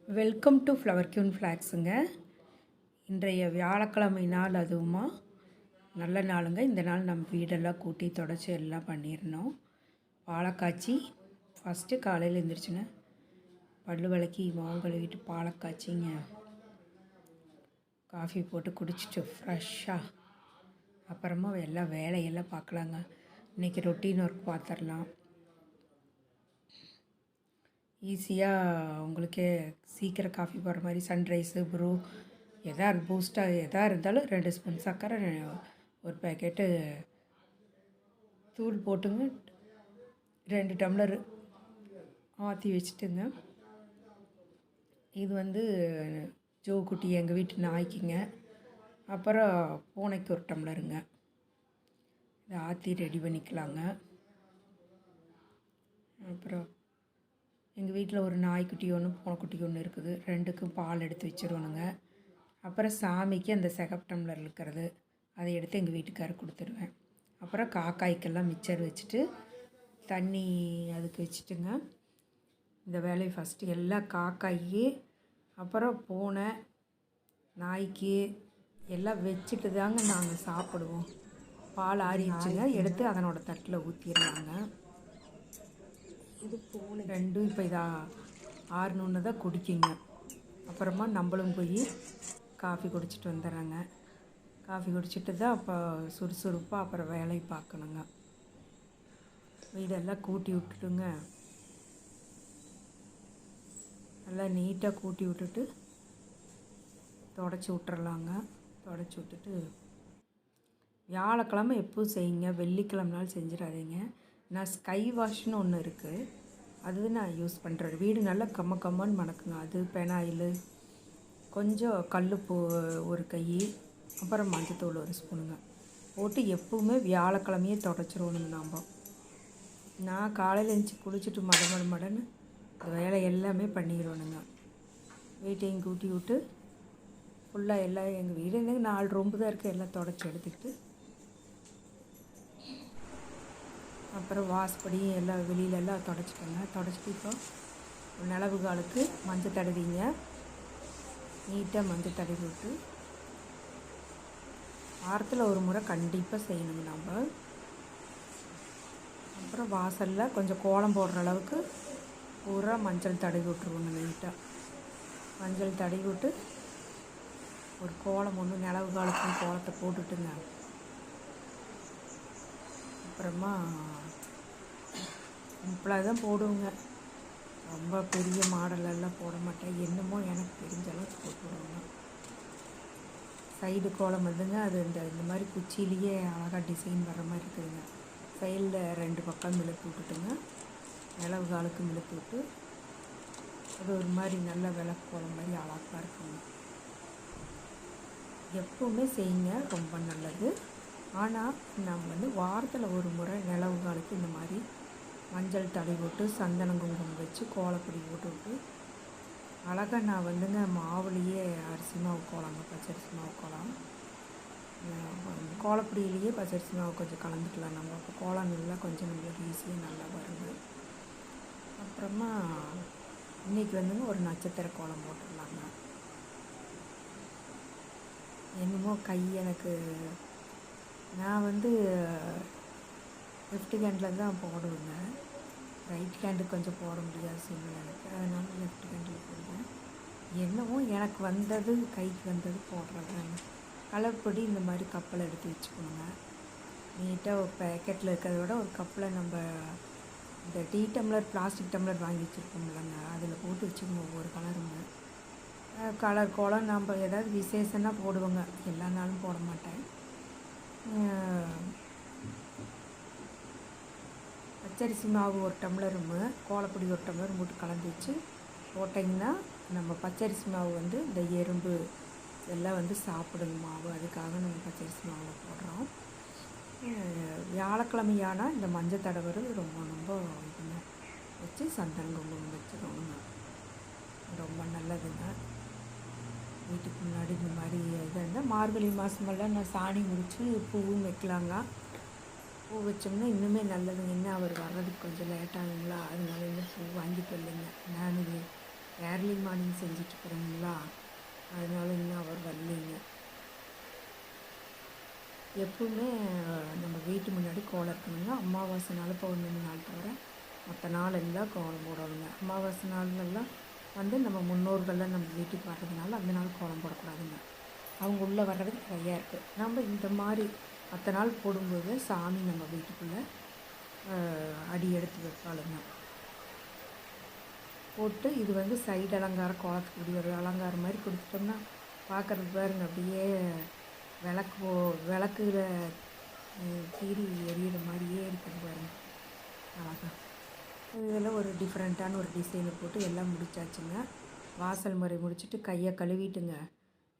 Welcome to flower queen ஃப்ளாக்ஸுங்க. இன்றைய வியாழக்கிழமை நாள், அதுவுமா நல்ல நாளுங்க. இந்த நாள் நம்ம வீடெல்லாம் கூட்டி தொடச்சி எல்லாம் பண்ணிடணும். பாலை காய்ச்சி ஃபஸ்ட்டு காலையில் எழுந்திரிச்சுன்னு பல்லு விளக்கி மாவு கழுவிட்டு பாலை காய்ச்சிங்க காஃபி போட்டு குடிச்சிட்டு ஃப்ரெஷ்ஷாக அப்புறமா எல்லாம் வேலையெல்லாம் பார்க்கலாங்க. இன்றைக்கி ரொட்டீன் ஒர்க் பார்த்துடலாம். ஈஸியாக உங்களுக்கே சீக்கிரம் காஃபி போடுற மாதிரி சன்ரைஸு ப்ரூ எதாவது பூஸ்ட்டாக எதாக இருந்தாலும் 2 ஸ்பூன் சர்க்கரை, ஒரு பேக்கெட்டு தூள் போட்டுங்க, 2 டம்ளர் ஆற்றி வச்சுட்டுங்க. இது வந்து ஜோ குட்டி எங்கள் வீட்டு நாய்க்குங்க. அப்புறம் பூனைக்கு ஒரு டம்ளருங்க. இதை ஆற்றி ரெடி பண்ணிக்கலாங்க. அப்புறம் எங்கள் வீட்டில் ஒரு நாய்க்குட்டி ஒன்று பூனைக்குட்டி ஒன்று இருக்குது. 2க்கும் பால் எடுத்து வச்சுருவணுங்க. அப்புறம் சாமிக்கு அந்த சிகப்பு டம்ளர் இருக்கிறது அதை எடுத்து எங்கள் வீட்டுக்காரர் கொடுத்துருவேன். அப்புறம் காக்காய்க்கெல்லாம் மிச்சர் வச்சுட்டு தண்ணி அதுக்கு வச்சுட்டுங்க. இந்த வேலையை ஃபஸ்ட்டு எல்லா காக்காய்க்கு அப்புறம் பூனை நாய்க்கு எல்லாம் வச்சுட்டு தாங்க நாங்கள் சாப்பிடுவோம். பால் ஆறிடுச்சுங்க, எடுத்து அதனோட தட்டில் ஊற்றிடலாங்க. இது பூனை 2 இப்போ இதாக ஆறணுன்னு தான் குடிக்குங்க. அப்புறமா நம்மளும் போய் காஃபி குடிச்சிட்டு வந்துடுறாங்க. காஃபி குடிச்சிட்டு தான் அப்போ சுறுசுறுப்பாக அப்புறம் வேலையை பார்க்கணுங்க. வீடெல்லாம் கூட்டி விட்டுட்டுங்க, நல்லா நீட்டாக கூட்டி விட்டுட்டு தொடச்சி விட்டுறலாங்க. தொடச்சி விட்டுட்டு வியாழக்கிழமை எப்பவும் செய்யுங்க, வெள்ளிக்கிழமைனாலும் செஞ்சிடாதீங்க. நான் ஸ்கை வாஷ்னு ஒன்று இருக்குது, அது நான் யூஸ் பண்ணுறேன். வீடு நல்லா கம்மன்னு மணக்குங்க. அது பெனாயில், கொஞ்சம் கல்லுப்பு ஒரு கை, அப்புறம் மஞ்சத்தூள் 1 ஸ்பூனுங்க போட்டு எப்பவுமே வியாழக்கிழமையே தொடச்சிருவணுங்க. நான் காலையில் எழுந்துச்சி குளிச்சுட்டு மடன்னு வேலை எல்லாமே பண்ணிடுவேனுங்க. வீட்டையும் கூட்டி விட்டு ஃபுல்லாக எல்லாம் எங்கள் வீடு 4 ரூம்பு தான் இருக்குது, எல்லாம் தொடச்சி எடுத்துக்கிட்டு அப்புறம் வாசப்படி எல்லாம் வெளியிலெல்லாம் தொடச்சிட்டேங்க. தொடச்சிட்டு இப்போ நிலவு காலுக்கு மஞ்சள் தடவிங்க, நீட்டாக மஞ்சள் தடவி விட்டு வாரத்தில் ஒரு முறை கண்டிப்பாக செய்யணுங்க நம்ம. அப்புறம் வாசலில் கொஞ்சம் கோலம் போடுற அளவுக்கு பூரா மஞ்சள் தடவி விட்ருவோங்க. நீட்டாக மஞ்சள் தடவி விட்டு ஒரு கோலம் ஒன்று நிலவு காலத்துக்கும் கோலத்தை போட்டுட்டுங்க. அப்புறமா சிம்பிளாக தான் போடுவோங்க, ரொம்ப பெரிய மாடலெல்லாம் போட மாட்டேன். என்னமோ எனக்கு தெரிஞ்ச அளவுக்கு போட்டுவிடுவோங்க. சைடு கோலம் வந்துங்க, அது இந்த மாதிரி குச்சியிலேயே அழகாக டிசைன் வர்ற மாதிரி இருக்குதுங்க. சைடில் 2 பக்கம் இழுத்து விட்டுட்டுங்க, நிலவு காலுக்கு இழுத்து விட்டு அது ஒரு மாதிரி நல்ல விளக்கு கோலம் மாதிரி அழகாக இருக்குங்க. எப்பவுமே செய்யுங்க, ரொம்ப நல்லது. ஆனால் நம்ம வந்து வாரத்தில் ஒரு முறை நிலவு காலுக்கு இந்த மாதிரி மஞ்சள் தடவி விட்டு சந்தனம் குங்குமம் வச்சு கோலப்பொடி போட்டு விட்டு அழகாக நான் வந்துங்க மாவுலேயே அரிசி மாவு கோலங்க, பச்சரிசி மாவு கோலம், கோலப்பொடியிலேயே பச்சரிசி மாவு கொஞ்சம் கலந்துக்கலாம் நம்ம. அப்போ கோலம் நல்லா கொஞ்சம் நம்மளுக்கு ஈஸியாக நல்லா வருது. அப்புறமா இன்றைக்கி வந்துங்க ஒரு நட்சத்திர கோலம் போட்டுடலாங்க. என்னமோ கை எனக்கு நான் வந்து லெஃப்ட் ஹேண்டில் தான் போடுவேங்க. ரைட் ஹேண்டு கொஞ்சம் போட முடியாது சூழ்நிலை எனக்கு, அதனால லெஃப்ட் ஹேண்டில் போடுவேன். என்னவோ எனக்கு வந்தது, கைக்கு வந்தது போடுறதாங்க. கலர் பொடி இந்த மாதிரி கப்பில் எடுத்து வச்சுக்கணுங்க. நீட்டாக ஒரு பேக்கெட்டில் இருக்கிறத விட ஒரு கப்பில் நம்ம இந்த டீ டம்ளர், பிளாஸ்டிக் டம்ளர் வாங்கி வச்சுருக்கோம்லங்க, அதில் போட்டு வச்சுக்கணும் ஒவ்வொரு கலருங்க. கலர் கோலம் நம்ம ஏதாவது விசேஷம்னா போடுவோங்க, எல்லா நாளும் போட மாட்டேன். பச்சரிசி மாவு 1 டம்ளரும் கோலப்பொடி 1 டம்ளரும் போட்டு கலந்து வச்சு போட்டிங்கன்னா நம்ம பச்சரிசி மாவு வந்து இந்த எறும்பு எல்லாம் வந்து சாப்பிடுங்க மாவு, அதுக்காக நம்ம பச்சரிசி மாவில் போடுறோம். வியாழக்கிழமையானால் இந்த மஞ்சள் தடவுறது ரொம்ப இதுங்க வச்சு சந்தனம் குங்குமம் வச்சுக்கோங்க, ரொம்ப நல்லதுங்க. வீட்டுக்கு முன்னாடி இந்த மாதிரி இது இருந்தால் மார்கழி மாதமெல்லாம் நான் சாணி முடித்து பூவும் வைக்கலாங்க. பூ வச்சோம்னா இன்னுமே நல்லதுங்க. இன்னும் அவர் வர்றதுக்கு கொஞ்சம் லேட்டாகுங்களா, அதனால இன்னும் பூ வாங்கிட்டு வரலைங்க. நான் ஏர்லி மார்னிங் செஞ்சிட்ருக்குறோங்களா, அதனால இன்னும் அவர் வரலைங்க. எப்பவுமே நம்ம வீட்டு முன்னாடி கோலம் இருக்கணுங்க. அமாவாசை நாள், பௌர்ணமி நாள் தவிர மற்ற நாள் எல்லாம் கோலம் போடணுங்க. அமாவாசை நாள்லலாம் வந்து நம்ம முன்னோர்கள்லாம் நம்ம வீட்டுக்கு வர்றதுனால அந்த நாள் கோலம் போடக்கூடாதுங்க. அவங்க உள்ளே வர்றதுக்கு தடையாக இருக்குது. நம்ம இந்த மாதிரி மற்ற நாள் போடும்போது சாமி நம்ம வீட்டுக்குள்ளே அடி எடுத்து வைப்பாளுங்க. போட்டு இது வந்து சைடு அலங்காரம், கோலத்துக்கு இப்படி ஒரு அலங்காரம் மாதிரி கொடுத்துட்டோம்னா பார்க்குறதுக்கு பாருங்க அப்படியே விளக்குல தீரி எரியிற மாதிரியே இருக்குது பாருங்க, அழகா. இதில் ஒரு டிஃப்ரெண்ட்டான ஒரு டிசைனை போட்டு எல்லாம் முடிச்சாச்சுங்க. வாசல் முறை முடிச்சுட்டு கையை கழுவிட்டுங்க.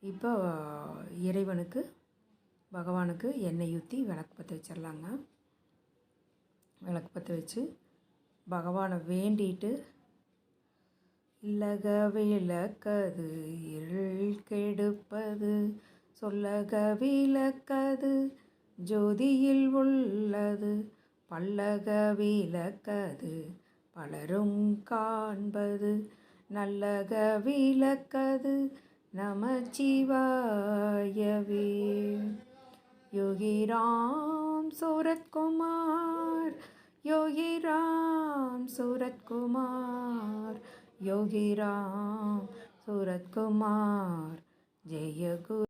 இப்போ இறைவனுக்கு, பகவானுக்கு எண்ணெய் ஊற்றி விளக்கு பற்ற வச்சிடலாங்க. விளக்கு பற்ற வச்சு பகவானை வேண்டிட்டு, இல்லக விளக்கது இருள் கெடுப்பது, சொல்லக விளக்கது ஜோதியில் உள்ளது, பல்லக விளக்கது பலரும் காண்பது, நல்லக விளக்கது நமச்சிவாயவே. யோகி ராம் சூரத்குமார், யோகி ராம் சூரத்குமார், யோகி ராம் சூரத்குமார், ஜெய குரு.